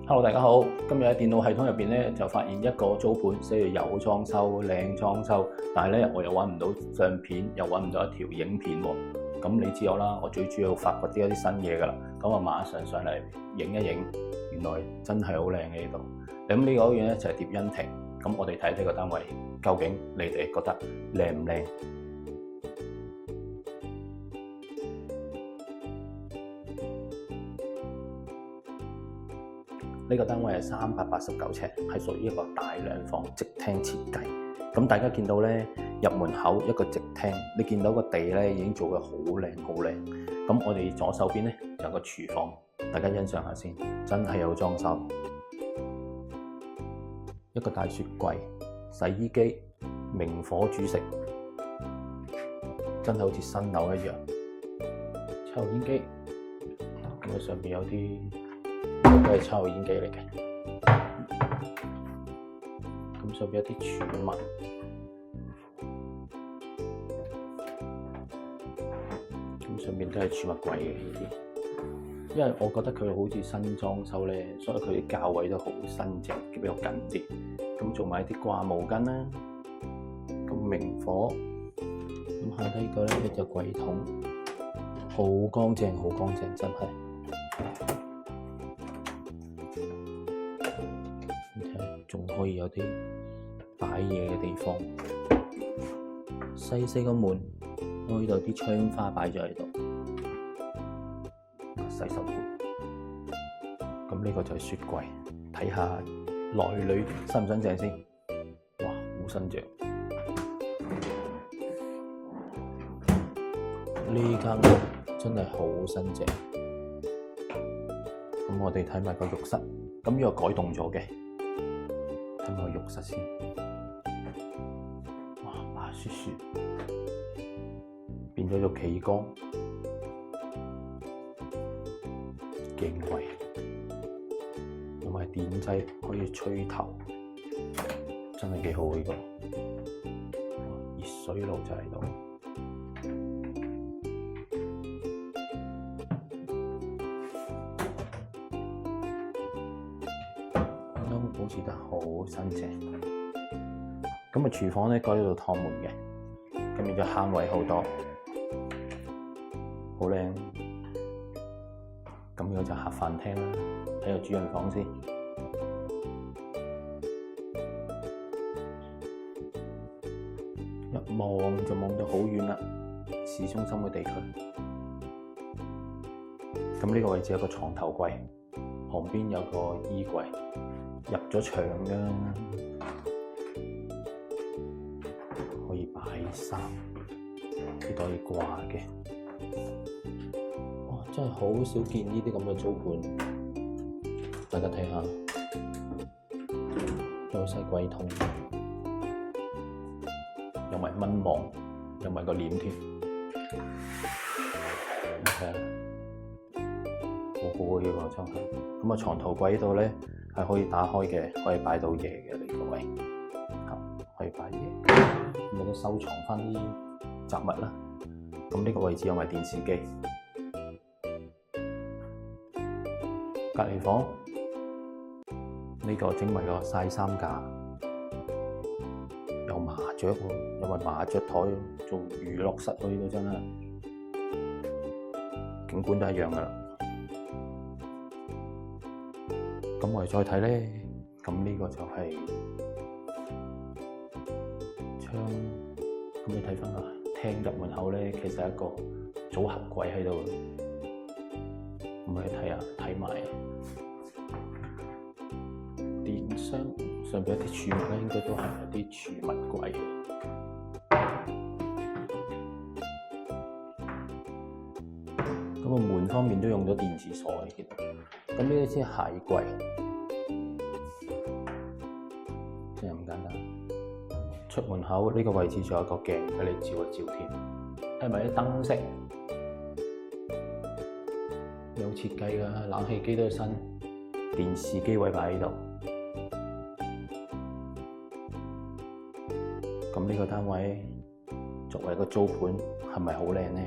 Hello，大家好。今日喺電腦系統入邊咧，就發現一個租盤寫住有裝修、靚裝修，但係咧我又揾唔到相片，又揾唔到一條影片喎。咁你知我啦，我最主要發掘啲一啲新嘢㗎啦。咁我馬上上嚟影一影，原來真係好靚嘅呢度。咁呢個嘢咧就係蝶恩庭。咁我哋睇呢個單位，究竟你哋覺得靚唔靚？呢個單位係389尺，係屬於一個大兩房直廳設計。咁大家見到咧，入門口一個直廳，你見到個地咧已經做得好靚好靚。咁我哋左手邊咧有個廚房，大家欣賞下先，真係有裝修。一個大雪櫃、洗衣機、明火煮食，真係好似新樓一樣。抽油煙機，咁上邊有啲。都係抽油煙機嚟嘅，咁上邊有啲儲物，咁上邊都係儲物櫃嘅呢啲。因為我覺得佢好似新裝修咧，所以佢啲價位都好新淨，比較緊啲。咁做埋啲掛毛巾啦，咁明火，咁下低個咧就櫃桶，好乾淨，好乾淨，真係。仲可以有啲擺嘢嘅地方，細細個門，我呢度啲窗花擺咗喺度，洗手盆。咁呢個就係雪櫃，睇下內裏新唔新淨先。哇，好新淨！呢間屋真係好新淨。咁我哋睇埋個浴室，咁呢個改動咗嘅。睇埋個浴室先，哇，白雪雪，變咗做企缸，勁貴，有埋電掣可以吹頭，真係幾好呢個。熱水爐就喺度，保持得好新淨。咁啊，廚房咧改咗做趟門嘅，咁變咗慳位好多，好靚。咁呢個就客飯廳啦，睇下主人房先。一望就望到好遠啦，市中心嘅地區。咁呢個位置有個床頭櫃，旁邊有個衣櫃。入咗牆㗎，可以擺衫，呢度可以掛嘅。哇，真係好少見呢啲咁嘅租盤，大家睇下，有細櫃桶，有埋蚊網，有埋個簾添。睇下，好好啊！呢個真係。咁啊，床頭櫃呢度咧。係可以打開嘅，可以擺到嘢嘅呢個位，可以擺嘢。咁有得收藏翻啲雜物啦。咁呢個位置有埋電視機。隔離房呢個整埋個曬衫架，有麻雀喎，有埋麻雀台做娛樂室喎，呢個真係景觀都一樣噶啦。咁我哋再睇咧，咁呢個就係窗。咁你睇翻個廳入門口咧，其實係一個組合櫃喺度。咁我哋睇下，睇埋電箱上邊一啲儲物咧，應該都係一啲儲物櫃。咁個門方面都用咗電子鎖嘅，咁呢啲先係鞋櫃，真係唔簡單。出門口呢個位置仲有個鏡俾你照一照添，睇埋啲燈飾，有設計㗎，冷氣機都係新，電視機位擺喺度。咁呢個單位作為一個租盤係咪好靚呢？